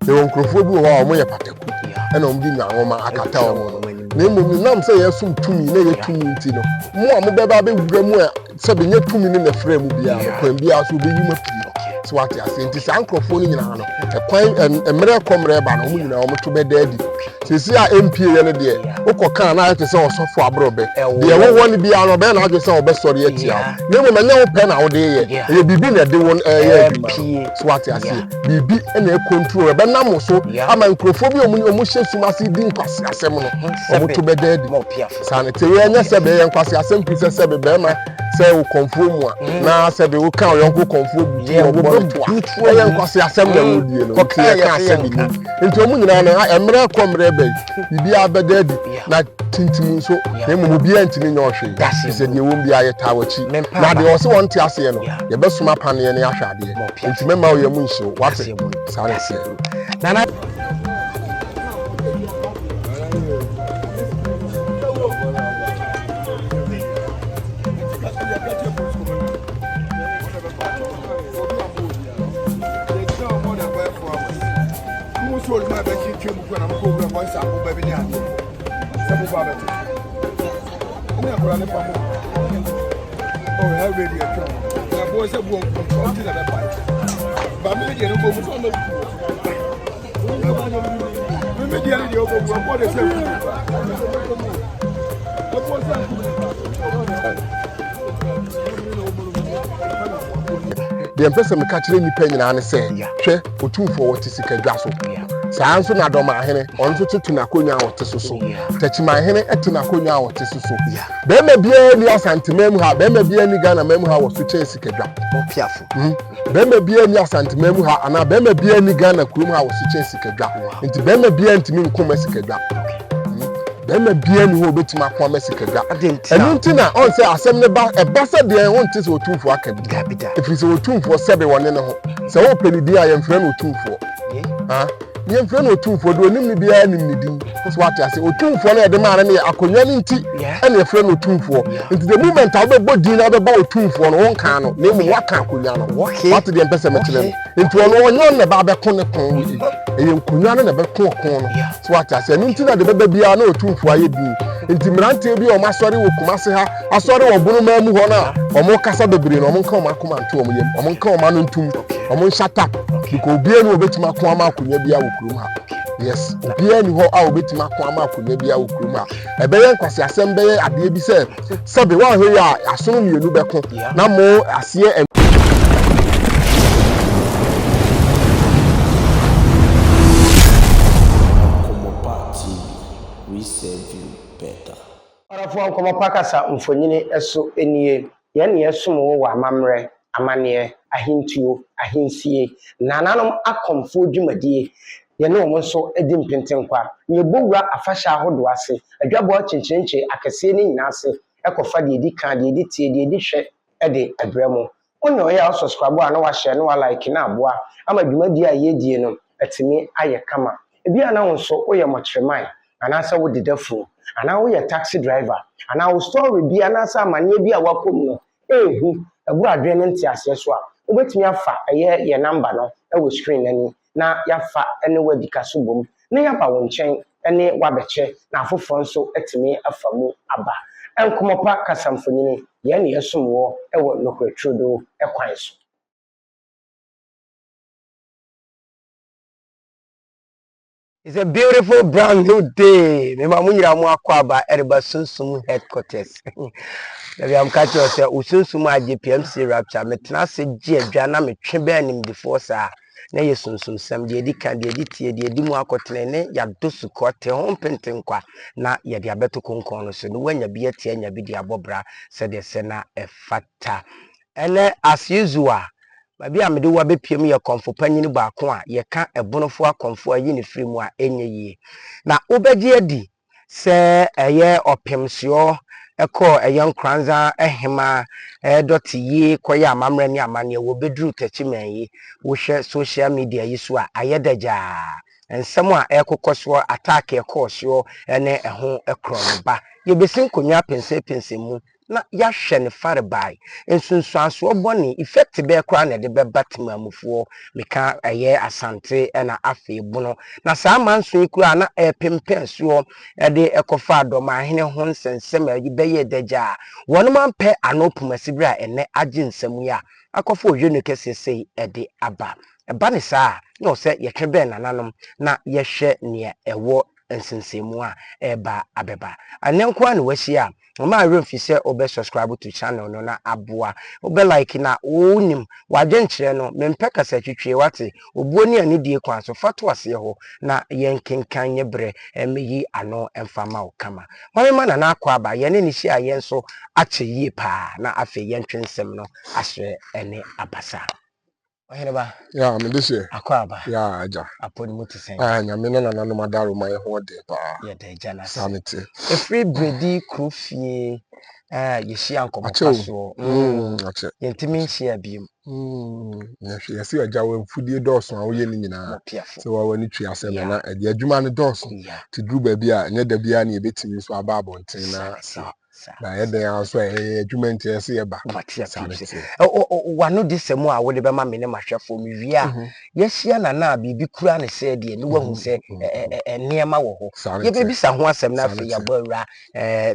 They won crofo bi ho a omo ye pataku. E na omo di nwanwoma akata omo. Na emu nam say yesum tumi na ye tumi nti no. Mo a mo beba be wura mu a se be nye tumi ne na fra mu bia no kwan bia so be yima pii. So what you say nti san crofo ni nyina no. E kwan emre komre ba no mo nyina omo to be daddy. Sisi a MP ye ne de. Okoka na ate se osofo abrobe. De wo won bia no be na ade se obesori atia. Na emu manya wo pe na wo de ye. E bibi na de won ye adwuma. So what you say bibi na e control be na mo so ama nkrofo bi omo hye sumase di nkwase asem no. Omo to be daddy. Sanete we nya se be ye nkwase asem pise se be be ma se wo konfuo mu a na se be wo kan yonko konfuo bi wo bo ye nkwase asem na wo die no nti ye kan asem bi nti omu nyina no emre komre be bibi abedadi na tintim so na emu bi antimi nya ohwe se de wo bi ayeta wachi na de o se won ti ase no ye be suma pane ne ahwade nti mema wo ye mu nhye wate sare se nana the empesa me ka kire nipa nyina ne se hwe otumfo wote sika dwa so saa nso na doma ahene onso tetu na konya wote so tachima ahene etu konya wote so be ma bia ni Asante memu ha be ma bia ni Ghana memu ha wo so che sika dwa opiafo be ma bia ni Asante memu ha ana be ma bia ni Ghana kurum ha wo so che sika dwa nti be ma bia ntimi nkoma sika dwa be ma bia ni ho betima kwa masika dwa enu nti na on se asem ne ba e ba se de won ti se otumfo aka bi if is otumfo sebe woni ne ho se wo pelidi a ye mfra no otumfo ha ye mfra no otumfo do nim ni bia nim ni din so what ya say otumfo na ye de ma ne akonwa ni nti e na mfra no otumfo nti the moment a be bodin na be ba otumfo no won kan no na mu waka akonwa no what the empese me kire nti ono onyo ne ba be kon ne kon wi eye nkonwa no na be kon no so what ya say nti na de be bia na otumfo aye bi nti mrante bi o masori wo kumase ha asori wo bunu ma mu ho na o mo kasa bebre no o mo nka o makoma nto o mo yem o mo nka o ma no ntum o mo shut up because obia ni obetima ko ama akonya bia wo kurum ha yes obia ni ho a obetima ko ama akonya bia wo kurum ha e be yen kwase asem be ade bi se be wa hwe ya asono mienu be ko na mo ase Nkomopa TV, we serve you better. Arafo Nkomopa kasa mfonyini eso enie ye ne yesom wo wa amamre amane ahintuo ahinsie nananom Akomfuo dwumadie ye ne wo nso edi mpentenkwa ye bowura afahya ahodo ase adwabo chinchinche akese ne nyina ase ekofa de edi kan de edi tie de edi hwe ede abramo onyo ya subscribe a na wa share na wa like na aboa ama dwumadie a ye die no etimi aye kama ebi ana wo nso wo ye mochreman anasa wo didafo ana wo ye taxi driver ana wo story bi anasa amanye bi a wakom no ehu ebu adwe ne ntiase so a obetumi afa ye number no e wo screen nani na yafa ene wadi kaso bom na yaba wo nchen ene wabeche na afofo nso etimi afa mu aba Nkomopa kasamfonyini ye ne yesom wo e wo nokratrudo ekwan so. It's a beautiful brand new day. Me ma munyira mu akwaba Eriba Sunsum headquarters. Dabi am catch you say usunsum age PMC rapture metena se gi adwa na metwe be anim before sa na ye sunsum sam de edi kan de edi tie de edi mu akotene ne ya dosu kote ho pentenkwa na ye de abeto konkon no so no wanya bi atie anya bi de abobra se de se na efata ene as usual babi amede wa bepiem ye konfo panyini baako a ye ka ebonofo akonfo ayi ne firi mu a enye yie na obegye adi se eye opemsio eko eyan kranza ehema doti yi koya amamre ni amane wo bedru tachiman yi wo hwe social media yi so a ayedaja ensem a ekokoso attack ekoso ene eho ekro ba ye besin konwa pense mu na yahwe ne fare bai ensunsuanso boni effect be kra na de be batmamufuo meka eye asante na afi Bono na saa manso ikura na pempensuo de ekofa adomahene ho nsensem ayi beye daja wonu manpe anopumasibra ene age nsemu ya akofo odwenu kesesei de aba eba ne saa no se yetwe be nananom na yehwe ne ewo nsensemu a eba abeba anenko an wahia ma remfi se obe subscribe to channel no na aboa obe like na wonim wadwenkyere no mempe kasa twetwe wate obuo ni ani die kwan so fato ase ho na yenkenkan yebre emeyi ano emfama okama mama na akwa aba ye ne hia ye nso ache yie pa na afe yentwensem no ahwe ene abasa oheneba ya me this year akwa aba ya aja aponi mutisen nyame no na no madaro ma ye ho de pa ye de jana sanity efree bredi krofie yehia Nkomopa so ache yentimi nhia biem na hwe yesi aja wa mfudie dɔɔso a woyɛ ni nyinaa so wa wani twi asɛm na ɛde adwuma ne dɔɔso ti duru ba bi a nyɛ da bia na yɛbɛtimi so aba abɔnten na na yɛde also adwuma nti yɛse yɛba wano de sɛmu a wode bɛma me ne mahwɛfo me wie a yɛhyia na biribi kura ne sɛ deɛ ne wahu sɛ nneɛma wɔ hɔ yɛbɛbisa ho asɛm na afei yɛabɔ awura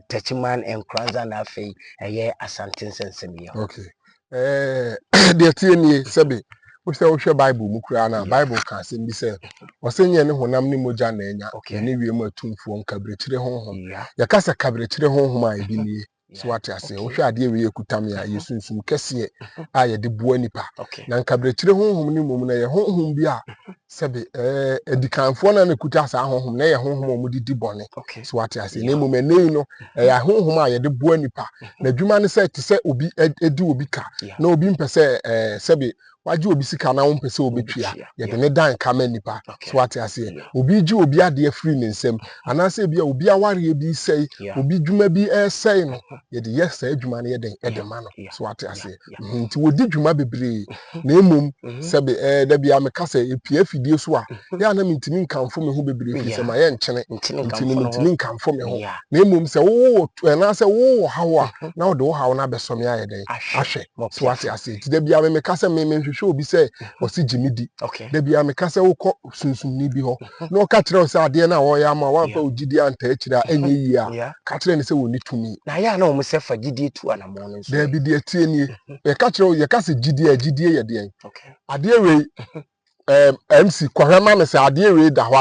tachiman nkranza na afei ɛyɛ asante nsɛnsɛm yɛ okay deɛ tie nie sɛbe wo sɛ wohwɛ bible mu kura na bible ka asɛm bi sɛ wɔsɛ nyɛ ne honam ne mogya na anya ne wie mu atumfuo nkabrɛkyire honhom yɛkasa kabrɛkyire honhom a ebi nie so wate ase wohwɛ adeɛ wie ekutam ya yesunsum kɛseɛ a yɛde boa nipa na nkabrɛkyire honhom ne mom na yɛ honhom bi a sɛbe edikanfoɔ na kuta saa honhom na yɛ honhom a mudidi bɔne so wate ase na mom enei no yɛ honhom a yɛde boa nipa na adwuma ne sɛ te sɛ obi edi obi ka na obi mpɛ sɛ sɛbe waje obi sika na wo mpɛ sɛ obetwia yɛde ne dan kama nipa so wate ase obi ji obi ade afiri ne nsam anase bia obi aware bi sɛi obi dwuma bi ɛsɛi no yɛde yɛsɛ adwuma no yɛde ma no so wate ase nti wodi dwuma bebree na emom sɛbe da bia meka sɛ epia fidie so a ya na mentimi nkamfo me ho bebree fi sɛ ma yɛ nkyene nti no mentimi nkamfo me ho na emom sɛ wo na sɛ wo hawo a na wo de wo hawo na bɛsɔme ayɛ dɛ ahwɛ so wate ase nti da bia meka sɛ me hwehwɛ obi sɛ wɔsi gyimidi da bia meka sɛ wokɔ sunsumni bi hɔ na ɔka kyerɛ wo sɛ adeɛ no a wɔyɛ ama wɔamfa wo gyidi anta akyirɛ a ɛnyɛ yie a ka kyerɛ ne sɛ wɔni tumi na yɛ na wɔn sɛ fa gyidie tu anamɔ no nso da bi deɛ tie nie yɛka kyerɛ wo yɛka sɛ gyidie yɛ deɛ adeɛ wei MC kɔhwɛma me sɛ adeɛ wei da hɔ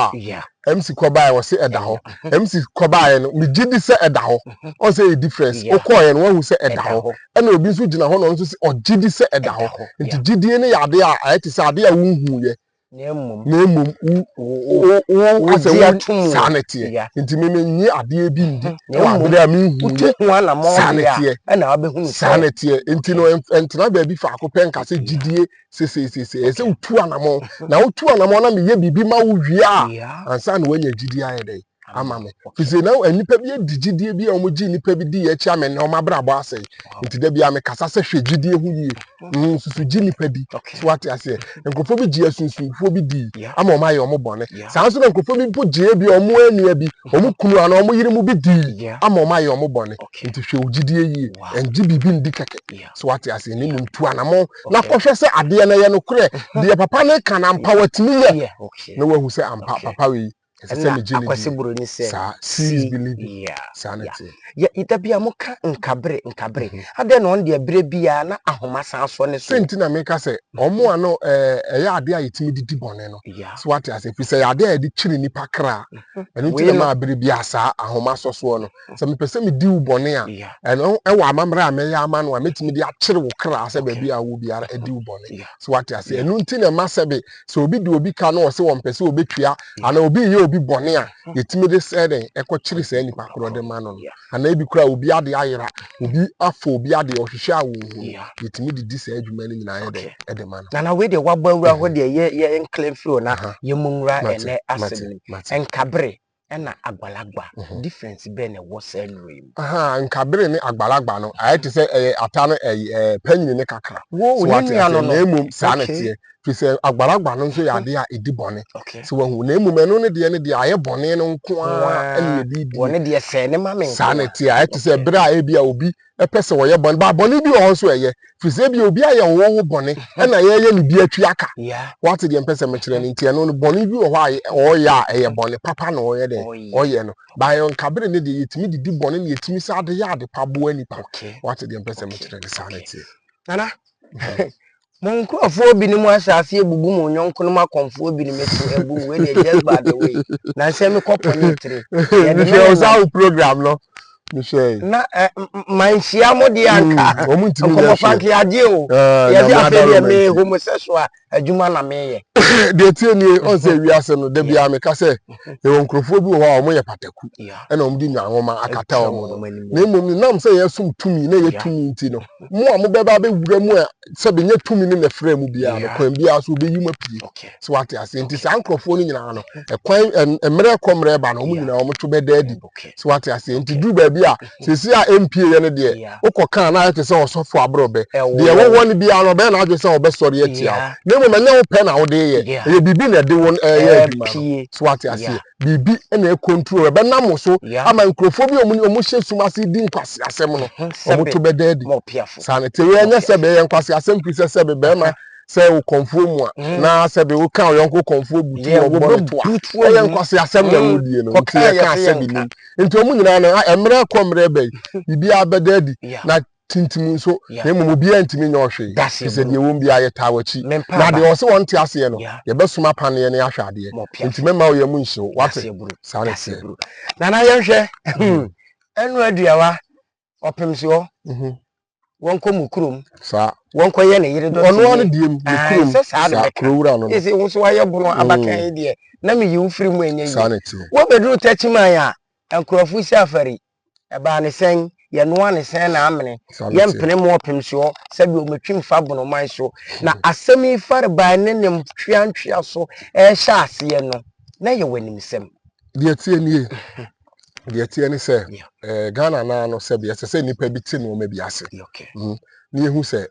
a MC kɔbae wɔ se ɛda hɔ MC kɔbae no me gyidi sɛ ɛda hɔ ɔn sɛ yɛ difference wokɔɔyɛ no wahu sɛ ɛda hɔ ɛna obi nso gyina hɔ na ɔnso sɛ ɔgyidi sɛ ɛda hɔ nti gyidie ne yɛ adeɛ a ayɛ te sɛ adeɛ a wonhuyɛ na emom wo asɛ saa ne teɛ nti menye adeɛ bi ndi na wabere a menhuyɛ saa ne teɛ saa ne teɛ nti no ɛntena baabi faako pɛ nka sɛ gyidie sesesese ɛsɛ wotu anamɔ na wotu anamɔ na meyɛ biribi ma wo wie a ansa na wanya gyidie ayɛ dɛ ama me fise na nipa bi edi gyidie bi a ɔmo gyi nipa bi di akyi ame na ɔmo abrabɔ asɛ nti da bi ame kasa sɛ hwɛ gyidie ho yie susu gyi nipa bi so wate ase nkofo bi gyi asunsunfo bi di ama ɔmo ayɛ ɔmo bɔne saa nso na nkofo bi mpo gye bi ɔmo anua bi ɔmo kunu ana ɔmo yere mu bi di ama ɔmo ayɛ ɔmo bɔne nti hwɛ gyidie yie ɛngye bibi ndi kɛkɛ so wate ase ne mu tu anamo na kɔhwɛ sɛ adeɛ na yɛ no korɛ deɛ papa ne ka na mpa watimi yɛ na wahu sɛ ampa papa wei akwasi buroni sɛ sees believing sanity ya itabia moka nkabre ade no on de abre bia na ahoma san so ne so senti na meka sɛ ɔmo ano ɛyɛ ade a yɛtimi didi bɔne no so what I say fi sɛ ade a yɛde kyiri nipa kra ɛno ti na ma abre bia saa ahoma so so no sɛ me pɛ sɛ me di wo bɔne a ɛno ɛwɔ amamra a mɛyɛ ama no a metimi de akyere wo kra sɛ ba bia wo biara adi wo bɔne so what I say ɛno ti na ma sɛ be sɛ obi di obi ka no ɔsɛ wɔn pɛ sɛ obetwia ana obi yɛ obi bɔne a yɛtimi de sɛ den ɛkɔ kyiri sɛ nipa kro de ma no ana ebi kra obi ade ayera obi afɔ obi ade ɔhwehwɛ a wo yɛtimi de di sɛ adwuma no nyinaa yɛ de ma no na we de wabɔ awura hɔ de yɛ enclave flow na yɛmunwura ɛnɛ asɛm nkabre ɛna agbalagba difference bɛ na wɔ sɛ nwe nkabre ne agbalagba no ayɛ te sɛ ata no panyin ne kakra wo ni no emom saa na tie fi se agbalagba no nso ya ade a edi bone Okay. so wahu na emu no ne de aye bone no nko a ene edi di wone de se ne ma me sanity a eti se bra a bia obi epese wo ye bone ba bone bi wo so eye fi se bi obi aye wo bone na ye ne bi atwi aka what de mpese me kire ne ntia no bone bi wo ho a o ya eye bone papa no o ye de o ye no ba yo nkabere ne de yetimi didi bone ne yetimi sa ade ya ade pabo ani pa what de mpese me kire ne sanity nana mon nkrofo bi ni mu asase ebubu mu nyonko no makomfo bi ni meto ebu we dey just by the way na se me koponi tire ye de me o program no na manhia mo de anka Nkomopa nke ade o ye bi afeli me homosexual adwuma na me ye de tie ni on se wiase no de bia me ka se e won krofo bi ho a mo ye pataku e na om di nwanwoma akata o na emom nam se ye sum tumi na ye tumi nti no mo a mo beba be wura mu a se be nye tumi ni na fra mu bia no kwan bia so be yima pie so what ase nti sa nkrofo ni nyina no e kwan emre komre ba no mo nyina o mo to be dadi so what ase nti du ba bia sesi a MP ye ne de ukokan na ate se osofo abrobe de ye wo ni bia no be na adwe se obesori atia na mo manya wo pe na wo de ye bibi na de won ye adwuma no so ate ase bibi na e control be na mo so ama nkrofo bi omu hye sumase di nkwase asem no omo to be dadi sanete ye nya se be ye nkwase asem prise se be ma se wo konfuo mu a na se be wo kan yonko konfuo butu wo bo to a ye nkwase asem na wo die no nti ye kan se bi ni nti omu nyina na emre komre be bibi abedadi na tintim nso na mu obi antimi nyohwe se de wo bia ye tawachi na de o se won te ase no ye besuma pane ne ahwade nti mema wo ye mu nhyew wate sanete na na ye hwe enu aduawa opemso wonko mukurum sa wonko ye ne yire do ono ane die mukurum sa krowura no ese wo so waye bono abakan de na me yi firi mu enye sanete wo bedru tachiman a enkrofo si afari eba ne sen ye no ne sen na amene ye mpene mo opemso sabi o metwi mfa bono man so na asemi fare ba ne nem twantwia so e hya ase no na ye wanimsem de tie nie de tie ne se Ghana na no se be se nipa bi ti no ma bi ase ni ehu se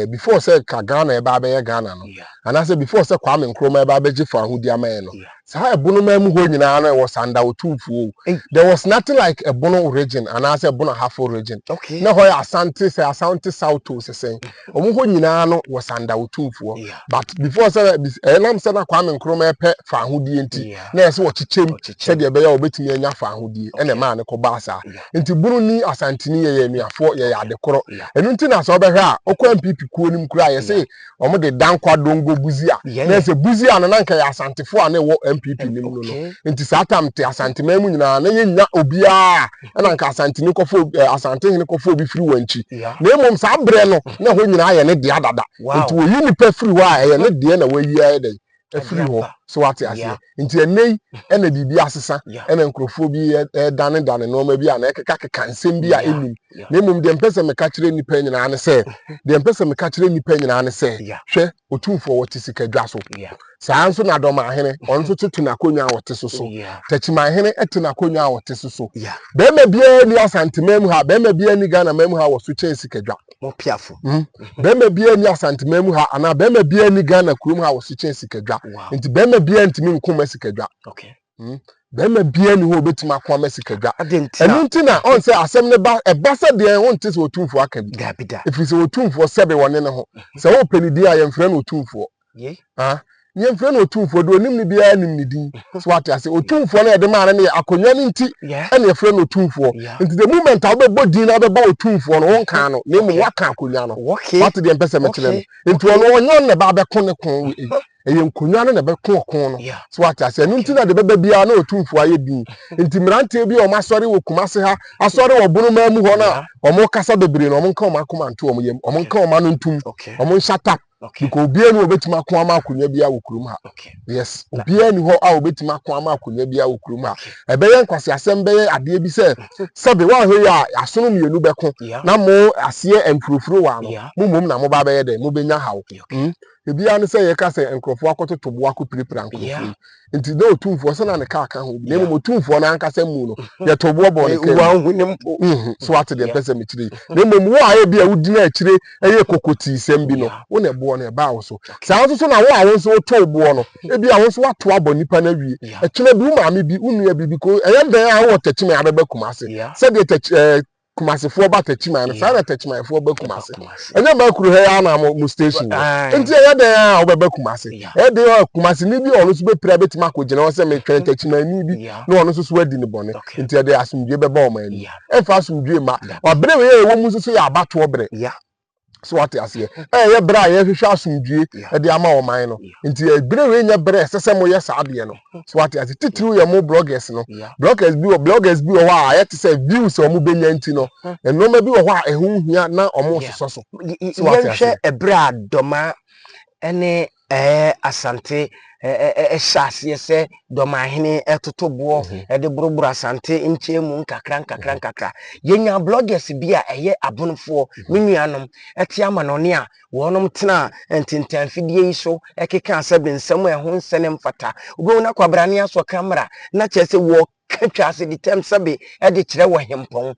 before se ka Ghana e ba be ye Ghana no ana se before se Kwame Nkrumah e ba be gifa ahudi amaye no sa ebono ma mu ho nyina na was under otumfuo there was nothing like a Bono region ana se Bono half region na ho Asante se Asante South to se sen omu ho nyina no was under otumfuo but before se nam se na Kwame Nkrumah e pe fa ahudi enti na se wo chichem se de be ya obetimi anya fa ahudi ene ma ne ko ba sa nti Bono ni Asante ni ye nuafo ye ya de koro enu nti na so be hwe a okwa MPP kuo nim kura ye se omo de dankwa dongo buzia na se buzia no nanka ya Asantefo a na wo MPP nim no nti satam te Asante mamu nyina na ye nya obia na nka Asante ni kofo Asante hene kofo bi firi wanchi na emom sa bre no na ho nyina ye ne de adada nti wo yi ni pa firi wa ye ne de na wayi aye de afiri ho so wate ase nti enei ena bibi asesa ena nkrofo bi dane no ma bi ana ekeka nsem bi a enim na emom de mpese me ka kire nipa nyina ne se de mpese me ka kire nipa nyina ne se hwe otumfo wote sika dwa so saa nso na dom ahene onso tutu na konwa wote so tachima ahene etina konwa wote so be ma bia ni Asante mamu ha be ma bia ni Ghana mamu ha wo so chen sika dwa mo piafo be ma bia ni Asante mamu ha ana be ma bia ni Ghana kurum ha wo so chen sika dwa nti be ma bia ntimi nkoma sika dwa be ma bia ni ho betima akoma sika dwa enu nti na on se asem ne ba e ba se de ho nti so otumfo aka bi if so otumfo sebe woni ne ho se wo penidi a yemfre no otumfo nye mfre no otumfo do nim ni bia nim ni din so ate ase otumfo na e de ma ne akonwa ni nti ene yefre no otumfo nti the moment a be din na be ba otumfo no won kan no na mu waka akonwa no what the empese metre no nti ono onyo ne ba be kon ne kon eye nkonwa no na be kon no so ate ase enu nti na de be bia na otumfo aye din nti mrante bi o masori wo kumase ha asori wo Bono mamu ho na o mo kasa bebre no o mo nka o makoma nto o mo yem o mo nka o ma no ntum o mo shut up because obia ni obetima ko ama akonwa bia wo kurum ha yes obia ni ho a obetima ko ama akonwa bia wo kurum ha ebeye nkwase asem beye ade bi se sebe wa hwe ya asono mienu beko na mo ase emfurufuru wa no mumum na mo ba beye de mo benya hawo ebi ane say ye ka say enkrofo akoto tobo akopirepira enkrofo nti do otumfo so na ne ka ho na mo otumfo na ankasa mu no ye tobo bo ne ka wa hunem so what the person me chire na mo wo a ye bia wudi na chire eye kokoti sem bi no wo na bo no e ba wo so sa so na wo a wo so to bo no e bia wo so wato abo nipa na wie e chire bi ma me bi unu bi ko eye den a wo tachime abeba kumase se de kumasefo ba tachima na sa na tachima fo ba kumase enye ba kuru he ya na mo station nti ya den a obeba kumase e de kumase ni bi onu so be pra betima ko gina wo se me twen tachima ni bi na onu so adi ni bone nti ya de asumdwe be ba o ma ni e fa asumdwe ma obere we ye wo mu so ya abato obere so what you say ye bra ye hwehwe asumdwe e de ama o man no nti ebere we nya bra sese mo ye saade no so what you say titiri ye mo bloggers no bloggers bi o wa ye te say views o mo benya nti no eno ma bi o ho a ehu hia na o mo soso so what you say ebra doma ene asante shase se doma hene etotobo de boroboro asante nchemu nkakra yenya bloggers bia eye abonfo menuanom ete amanone a wonom tena ntintanfidie yi so ekeka asebe nsem ehun nsene mfata obo na kwabrane aso kamera na chese wo katwa se ditem sebe de kire wo hempon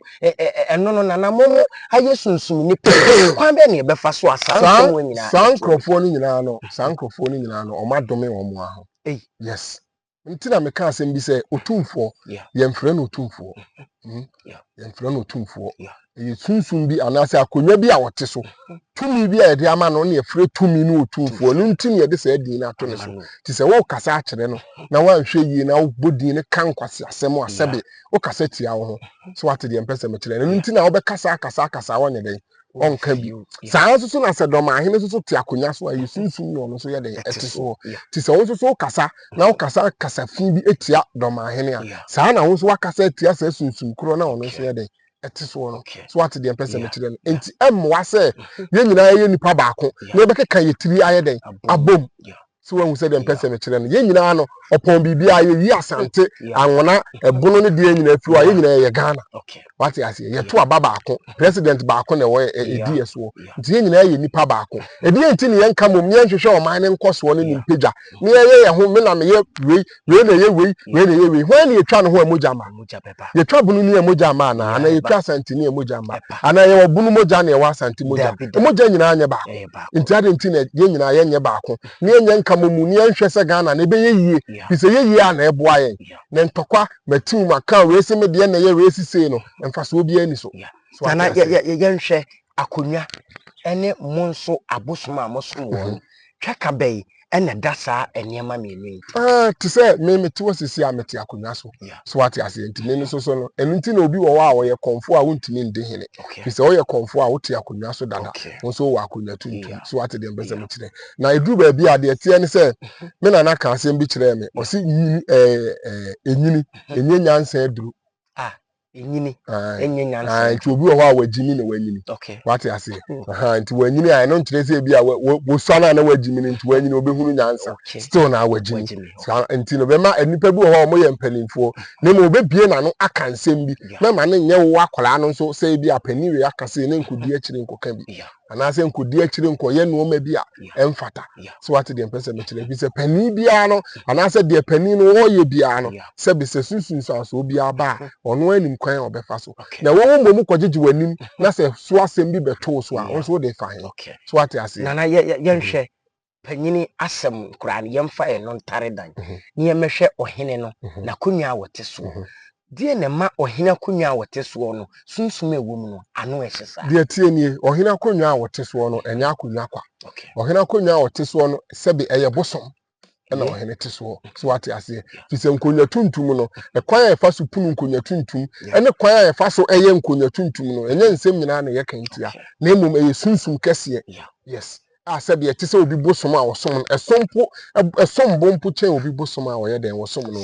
eno no nanamo aye sunsum ni pe kwan be ne be fa so asante mo nyina sankrofo ni nyina no o madome wo mo aho yes ntina me ka asem bi se otumfo ye mfre no otumfo ye mfre no otumfo ye sunsum bi anase akonya bi a wote so tumi bi a de ama no ne yefre tumi no otumfo no ntimi ye de se adin na to ne so ti se wo kasa akere no na wanhwe yi na wo bodin ne kan kwase asem asebe wo kasa tia wo ho so what de empese me kire no ntina wo be kasa wonye den on ka bi saa so na se doma ahene so ti akonya so ayi sunsum no so ye den etiso ti se wo so kasa na wo kasa fi bi etia doma ahene a saa na wo so wakasa etia sa sunsum kro na ono so ye den etiso no so what the person me kire no enti emwa se ye nyina ye nipa baako na be keka ye tiri aye den abom so when we say them person me kire no ye nyina no opon bibia ye yi asante anwona ebono ne de nyina afi wa ye nyina ye Ghana what you say ye to aba baako president baako na we eds wo nti ye nyina ye nipa baako e de enti ne yenka mom ne nhwehwe o man ne nkoso ne nimpagya ne ye ho me na me ye we na ye we na ye we when ye twa no ho amogya ma ye twa bunu ne amogya ma na ye twa asante ne amogya ma ana ye obunu mogya na ye wa asante mogya mogya nyina anye baako nti ade enti ne ye nyina ye nye baako ne ye nyenka mom ne nhwe se Ghana ne be ye yie bi se ye yie a na eboa ye ne ntokwa matim maka we se me de na ye we sise no mfa so obi ani so sana yenhwe akonya ene monso abosoma amosom won twaka bei ene dasa enema mienu to say me ti wasisi ameti akonya so so what you say ntime no so no enu nti na obi wo wa wo ye konfo a wontimi nde hene bi se wo ye konfo a wote akonya so dada wonso wo akonya tuntum so what dem bese me kire na edu ba bi ade tie ne se me na na ka asem bi kire me o se enyini enye nyansa eduru enyini enye nyansa nti obi wo a wagimi na wanyini what you say nti wanyini a no nkire se bi a wo swana na wagimi nti wanyini obehunu nyansa still na wagimi nti no be ma enipa bi wo mo ye mpanimfo na mo obebie na no aka nsem bi na ma ne nye wo akola no so se bi apaniwe aka se ne nkodi akire nkoka bi ana se nkodi akire nkoye no ma bi a emfata so what the person me kire bi se pani bia no ana se de pani no wo ye bia no se bi se sunsun so obi aba ono anim kwan obefa so na wo mo mu kogege wanim na se so asem bi beto so a onso de fa hin so what you say na yenhwe panyini asem kura ne yemfa e no ntare dan ne yemhwe ohene no na konwa wote so die ne ma ohene konwa wote so no sunsum ewom no ano ehisa die tie nie ohene konwa wote so no enya akonwa kwa ohene konwa wote so no sebe eye bosom na ohene te so so what you say fi se nkonya tuntum no e kwan e fa so punu nkonya tuntum ene kwan e fa so eye nkonya tuntum no enye nsem nyina na ye kantia na emom eye sunsum kese yes asabi e te se obi bosom a wosom esom bompo chen obi bosom a woye den wosom no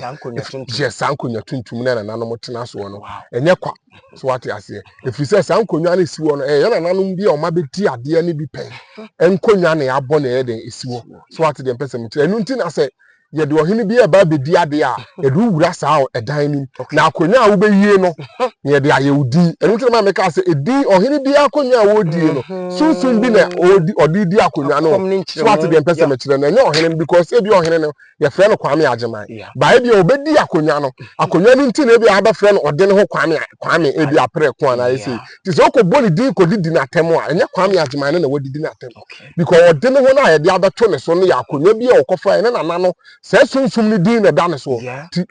sankonya tuntum na nanom tena so no enye kwa so what you say if you say sankonya na siwo no ye na nanom bi o ma beti ade ne bi pen enkonya na ya bo na ye den esiwo so what the person me enu nti na say ye de ohene bi eba bedi ade a ye do wura saa edan nim na akonya a wo beyie no ye de ayewudi enu tire ma meka se edi ohene bi akonya a wo die no sunsun bi na odi di akonya no so ate de mpese me kire na enye ohene because ebi ohene no ye frɛ no kwame ageman ba ebi obedi akonya no akonya ni nti na ebi aba frɛ no ode ne ho kwame ebi apre ko ana yesi ti so ko boni din ko didi na tem a enye kwame ageman na wadidi na tem because ode ne ho na ye de abato ne so no ya akonya bi a okofa ene na no say sunsum ni din na dane so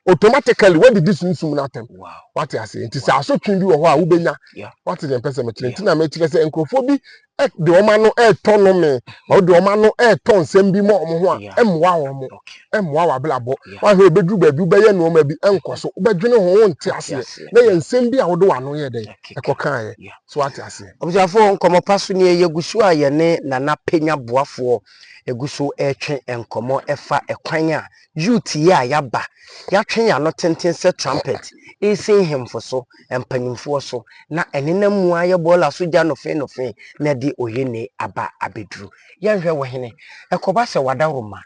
automatically what did this sunsum na tem what you say nti sa so twin bi wo ho a wo benya what is the person me kire nti na me kire say enkrofo bi de o ma no tono me o de o ma no ton sem bi mo ho a emwa wo mo emwa wa blabo wa he bedru ba bi be ye no ma bi enkoso wo bedwene ho nte ase na ye nsem bi a wo do wa no ye de ekokan ye so what you say objafo Nkomopa so ne yegusu a ye ne nana penya boafo egusu etwe enkomo efa ekwan a youth ye a yaba ya twen ya no tenten se trumpet esin hemfo so empanyimfo so na enena mu aye bola so gya no fe na di oyene aba abedru ye hwe wo hene ekoba se wadaroma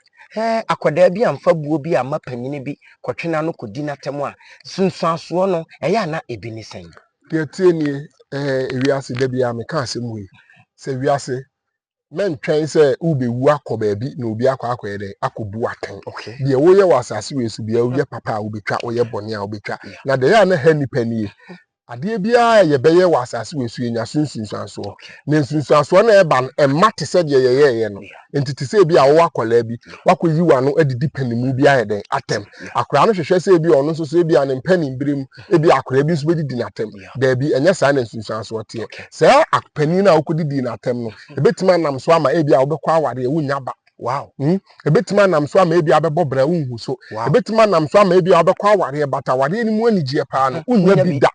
akoda bi amfa buo bi ama panyine bi kotwena no kodi na tem a sunsuaso no eya na ebini sen de tie ni ewiase da bia me ka asem wi se wiase men twen se ubewu akoba bi na obi akwa de akobu aten de wo ye wasase we su bia wo ye papa wo betwa wo ye bone a wo betwa na de ya na ha nipa ni ade bia ye beye wasase we su enya sunsunsuanso na sunsunsuanso na eba emate se de ye no entiti se bi a wo akola bi wakoyi wa no adidi panimu bi aye den atem akora no hwehwe se bi ono so se bi an panim birim e bi akora bi so bedidi na atem da bi enya sa na sunsunsuanso te se akpani na wokodidi na atem no ebetima nam so ama e bi a wo bekwa aware wunya ba wow ebetima nam so ama e bi abebo bra unhu so ebetima nam so ama e bi abekwa aware bata aware ni mu anigye pa no unya bi da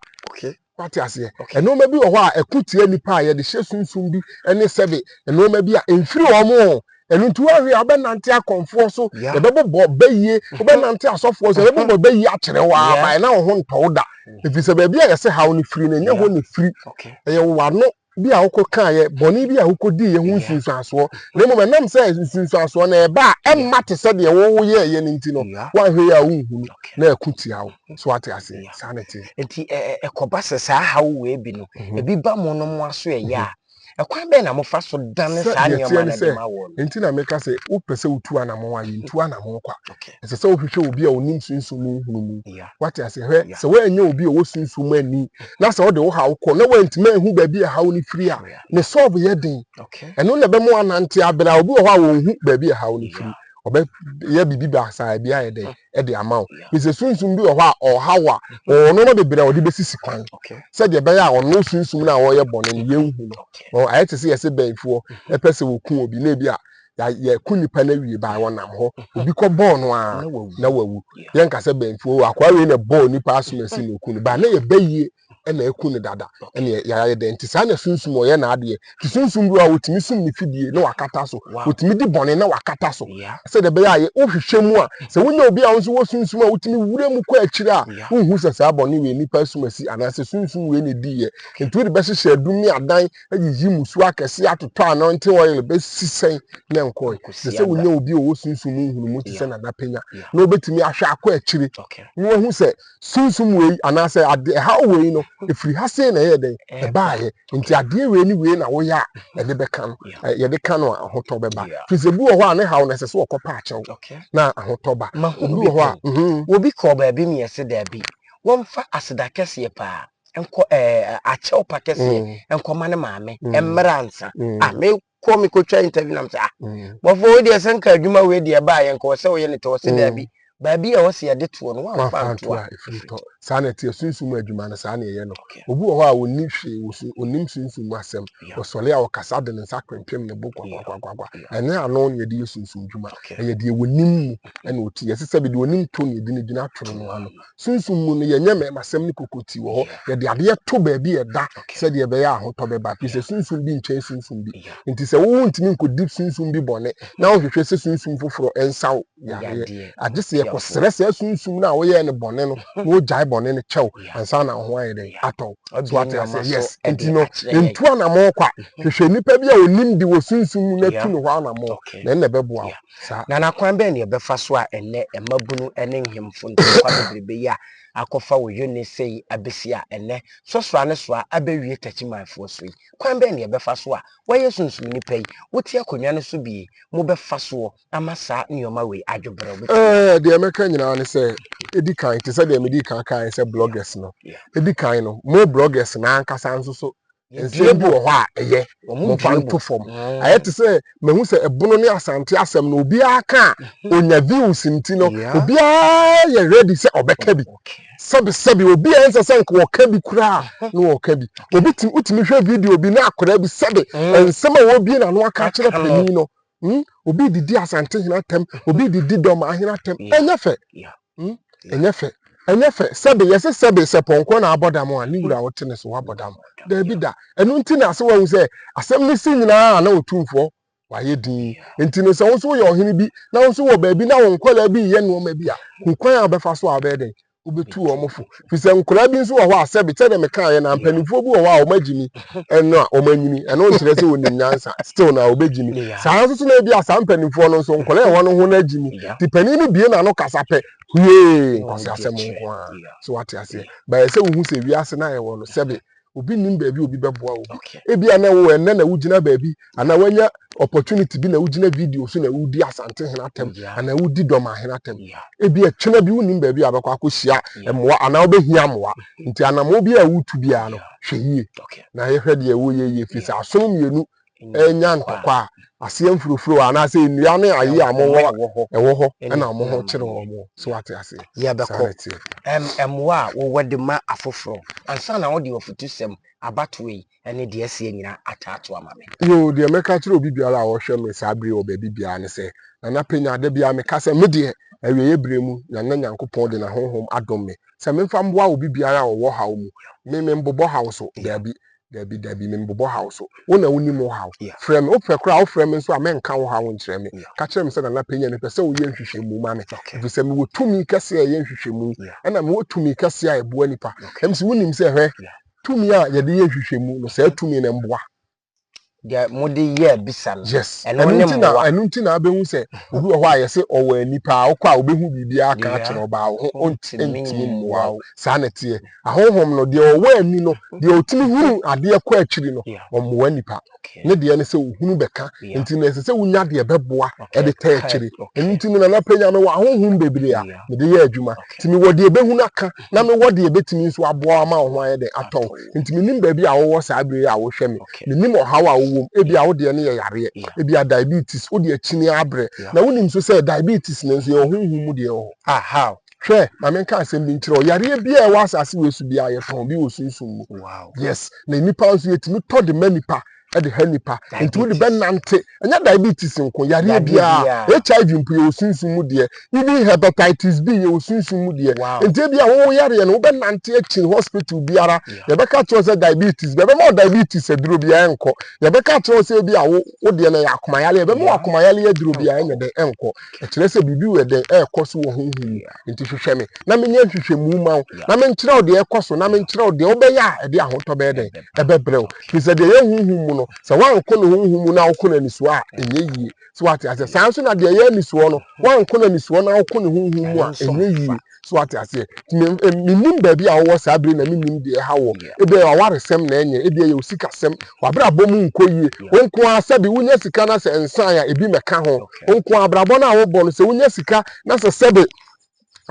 what you say eno ma bi wo ho a ekutie nipa a ye de hye sunsun bi ene sebe eno ma bi a enfiri omo eno ntu ahwe abenante Akomfuo so ye bebo bayie obenante asofo so ye bebo bayie akere wa ba na wo ho ntowda efi se ba bi a ye se hawo ni firi na nya ho ni firi ye wa no bi a wokoka ye boni bi a wokodi ye hu sunsuaso na mo nam se sunsuaso na e ba emate se de wo ye nti no wa hwe ya unhu na ekutia wo so ate ase sanity enti ekoba se sa hawo we bi no ebi ba mo no mo aso ye ya ekwan be na mo fa so dan sa nyoma na de ma wo enti na meka se wo pese utu anamo ayi ntu anamo kwa ese se wo hwehwe obi a onim sunsun mu hunu mu what ase hwe se wo anya obi a wo sunsun mu ani na se wo de wo hawo ko na wo ntime hu ba bi a hawo ni firi a ne solve ye den eno na be mo anante abira obi wo ha wo hu ba bi a hawo ni firi obe ye bibi ba sa bia ye de e de amaw mi se sunsun bi wo ha o hawa o no no bebere o de besisi kwan se de be ya o no sunsun na wo ye bone ne ye hu no o ayete se ye se banfuo e pese wo ku obi na bi a ya ku nipa na wie ba wonam ho obi ko Bono a na wawu ye nka se banfuo akwa we na ball nipa asumasi na ku no ba na ye bayie na eku ne dada ene ya de nti sa na sunsum o ye na ade ti sunsum bi a wotimi sum ni fidie na wakata so wotimi di bone na wakata so se de be ya ye ohwehwemu a se wonya obi a wonso wo sunsum a wotimi wure mu kwa akire a unhu se sa bone we nipa sumasi ana se sunsum we ne di ye nti we de be hye adumi adan ayiyi musu akese atoto anointing oil be sisen na nko se wonya obi o wo sunsum hunu mu ti se na da penya na obetimi ahwe akwa akire no hu se sunsum we ana se ade ha we no efiri ha se na ye den e baaye nti ade we ni we na wo ya e de beka no ye de ka no ahoto beba fizebu wo ho a ne hawo na se so okopa achew na ahoto ba obi wo ho a obi ko ba bi mi yese da bi wonfa aseda kese pa enko achew pa kese enko mane maame emransa me ko mi ko twa interview nam sa bo fo we de senka adwuma we de ba ye nko se wo ye ne to se da bi baabi a wose yade to no wa fa to a efrito sanity sunsum adwuma na sa na ye no obi wo ho a woni hwe onim sunsum asem osole a okasa de nsa kwempem ne bo kwakwa ene ano ne de sunsum adwuma ye de wonim mu ene oti yesese bi de wonim to ne de ne gina atworo no ano sunsum mu no ye nyame masem ne kokoti wo ho ye de ade to baabi ye da se de be ya ahoto be ba pise sunsum bi nchen sunsum bi nti se wo ntimi nko deep sunsum bi bone na wo hwehwe se sunsum foforo ensaw ya ade se ko stress sunsum na wo ye ne bone no wo jai bone ne chew ansa na ho aye den atọ so what I say yes entino entu anamo kwa hwehwe nipa bi a onim di wo sunsum na tu no ho anamo na ne beboa sa na kwan be ne be fa so a ene emabunu ene nhemfo ntokwa bebrebe ya akofa wo yone sei abesia ene so ne so abewie tachimanfo so yi kwan be ne be fa so a waye sunsum nipa yi wotie akonwa ne so bi mo be fa so amasa nyoma we adwobre de emeka nyina ne say edikan te say de medikan kan say bloggers no edikan no mo bloggers na ankasa nso so ense bi wo ho a eye mo fanto fom aye te say mehu say ebono ne asante asem no obi aka onya views nti no obi a ye ready say obeka bi sabi obi a ense say nko oka bi kura no oka bi obi utimi hwe video bi na akora bi sabi ensem a wo bi na no aka kire pani no obi didi asante hina tem obi didi dom ahina tem enyefe sebe yese sebe se ponko na abodam a ni wura wote ne so abodam da bi da enu nti na se wo se asem ni si nyina na otumfo waye din nti ne se wo so ye ohene bi na wo so wo ba bi na wo nkola bi ye no ma bi a nkwan a obefa so a obeden obetu o mofo fise nkola bi nso wo ho asebe te de me kan ye na mpanifo bi wo ho a o magimi eno a o manyimi eno nkire se wonim nyansa still na obegimi saa nso na bi asa mpanifo no so nkola ye ho no ho na gimi ti panini bi na no kasape ye kwase asem nko a so what I say ba se wo hu se wiase na ye wo no sebe obi nim ba bi obi beboa wo ebia na wo enne na wugina ba bi ana wanya opportunity bi na wugina video so na wudi asante hena tem ana wudi doma hena tem ebia twena bi wonim ba bi abakwa akohia emwa ana obehia mwa nti ana mo bi a wutu bia no hwehie na ye hwede ye wo ye fisa asom mienu enya ntokwa asem furufuru ana se nnua ne ayi amowo ewo ho na amoho kire wo mo so what I say ya beko emwa wo wede ma afoforo ansa na wo de ofutu sem abatwe ene de asie nyina ataato amame yo de meka kire obi biara a wo hwe me sabri wo ba bi bia ne se na penya de bia me kasa me de awie bremu na nyankopon de na honhom adom me se me mfa mboa obi biara wo hawo mu me mbobọ hawo so dabi me mbobọ hawo so wona woni mo hawo frem o pekra o frem nso a menka wo hawo nkyere me ka kire me se na penya ne pese wo ye nhwehwemu ma me bi se me wo tumi kase a ye nhwehwemu na me wo tumi kase a ebo anipa emsi wonim se hwe tumi a ye de ye nhwehwemu no se tumi ne mboa dia mode ye bisa no yes enu nti na abehu se obi ho a ye se owo anipa okwa obehu bibia aka akire oba ho ontimi mmoa saa na tie ahonhom no de owo ani no de otimi hunu ade kwa akiri no ommoa anipa ne de ne se ohunu beka nti na se wunya de beboa e de ta akiri enu nti na penya no ahonhom bebre a me de ye adwuma timi wode ebehu aka na me wode ebetimi nso aboa ma ho aye de atọ nti minim ba bi a wo saa bere a wo hwe me minim ohawa wo ebi a wo de ne ye yare ebi a diabetes wo de akini abre na wonim so say diabetes ne nso ye ohunhun mu de ho how hwe na me nka asem bi ntiro yare bi a wa asase we su bi a ye ton bi wo sunsun mu yes na nipa nso yetimi to de manipa e de hanipa nti wo de benante anya diabetes nko yare bi a HIV mpu ye osunsun mu de even hepatitis B ye osunsun mu de nti bi a wo yare no wo benante achi hospital biara ye beka cho say diabetes be mo diabetes eduro bi enko ye beka cho say bi a wo de na yakomayale be mo akomayale eduro bi a enye de enko e kire say bibi we de ekoso wo honhum nti hwehwe me na menye hwehwemu ma na me nkire o de ekoso na me nkire o de obeya e de ahoto be de e bebreu ki say de ye honhum no so wanko no honhum na woko na niso a enye yie so what ase sanso na de ye niso no wanko na niso na woko ne honhum a enye yie so what ase minim ba bi a wo sa abre na minim de hawo ebe awaresem na enye ebe ye osikasem wabra bom nko yie wonko asabi wunya sika na se ensan ya ebi meka ho wonko abrabo na wo bo no se wunya sika na se sebe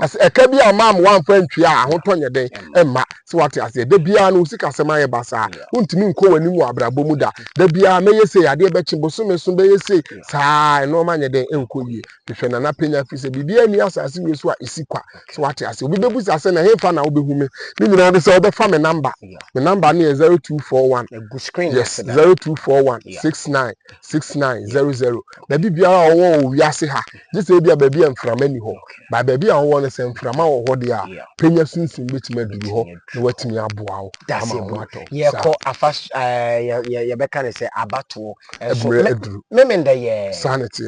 as ekabi amam wan fantwi a ahotonye den emma so what ase de bia no sika sema ye basa untimi nko wani mu abrabo mu da bia meye se ade be chimboso meso be yese saa no manye den enko yie hwehwe na penya fi se bibia ni asase we so a isikwa so what ase obi bebusa ase na hefa na obehume ni nyina de se obefa me number na 0241 yes 0241 696900 da bibia owo wiase ha je se bia ba bia mframani ho ba ba bia owo se mframa wo ho de a penya sunsun betima duru ho na watimi aboa wo ama ato ye ko afas ye beka ne se abato so memenda ye sanity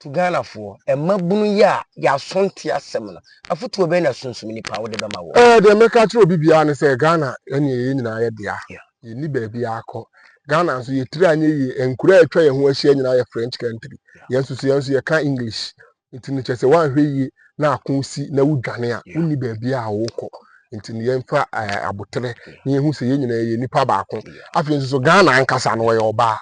to Ghana for a mabunu ya sonti asem no afoto be na sunsum nipa wo de be ma wo de meka tro bibia ne say Ghana ene ye nyina ye dia ye ni ba bia akọ Ghana so ye tiri anye ye enkura atwa ye ho ahia nyina ye French country ye nso ye ka English nti ne chese wan hwe ye na akonsi na wudwane a unni ba bia a wokọ nti ne yemfa abotere ne ye hu se ye nyina ye nipa ba akọ afi nso so Ghana ankasa no ye oba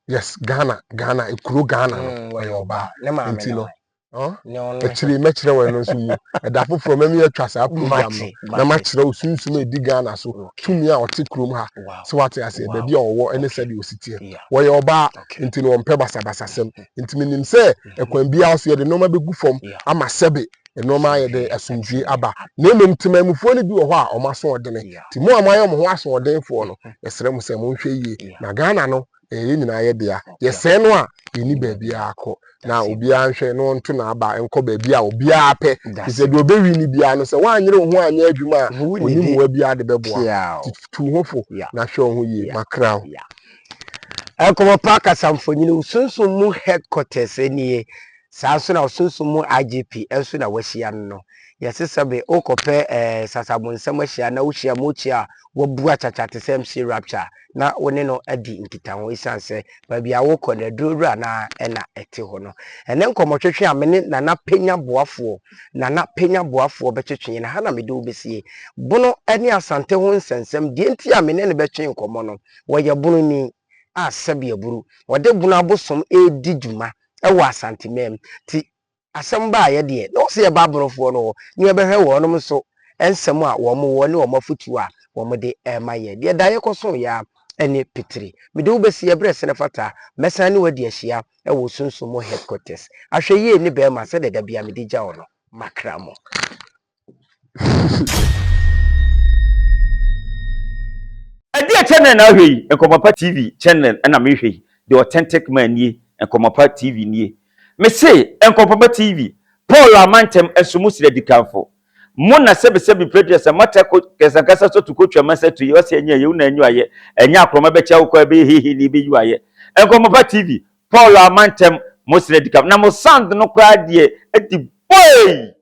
yes Ghana ekuro Ghana no ye oba nti no Actually, metro we no so mu da foforo mami atwa sa program no na ma kire osunsum edi Ghana so tumi a ote krom ha so what I say da bia owo ene sɛ de ositie wo ye oba nti no ompe basa sem nti minim sɛ ekwan bia so ye de no ma begu fom ama sebe no ma ye de asumdie aba na emem timamufuo ne bi wo hɔ a omaso odene ti mo amaye mo ho aso odenfo no yesere mo sɛ mo nhwɛ yie na Ghana no ye nyina ye dia ye sɛ no a yeni ba bia akọ na obi anhwe no nto na aba enko ba bia obi apɛ se de obewi ni bia no sɛ wanyere ho anya adwuma a oni mu bia de beboa tu hofo na hwe ho yie makra Nkomopa kasamfonyini usunsun mu headquarters enie saa so na usunsun mu IGP enso na wahia no yesesebe okope sasabonsam ahia na wohia mochia wabua chachate MC rapture na wone no adi nkitaho isanse ba bia wokọ na durura na ena ete ho no ene nkomotwetwe amene na penya boafo betwetwe na ha na mede obesie Bono ene Asante ho nsensem die nti amene ne betwe nkomo no woye Bono ni asabi aburu wode Bono abosom edi dwuma ewo Asante mem ti asem ba ye de no se ye baborofo no ni ebehwe wo no so ensem a wo mo wo ne wo mafutu a wo mo de emaye de da ye koso ya ene pitri mede ubesi ye bre sene fata mesane wadi ahia ewo sunsumo headquarters ahwe ye ni be ma se de da bia mede gya wo no makramo Adia channel na hwe Nkomopa TV channel na me hwe the authentic man ni Nkomopa TV ni me say Nkomopa TV Paul Amantem esumu sire dikanfo mo na sebe producer mata ko kesa so to kotwa masa to yo se anya ye una anyu aye enya akroma be cha ko be hihi ni be yu aye Nkomopa TV Paul Amantem mo sire dikanfo na mo sound no kwa de edi boy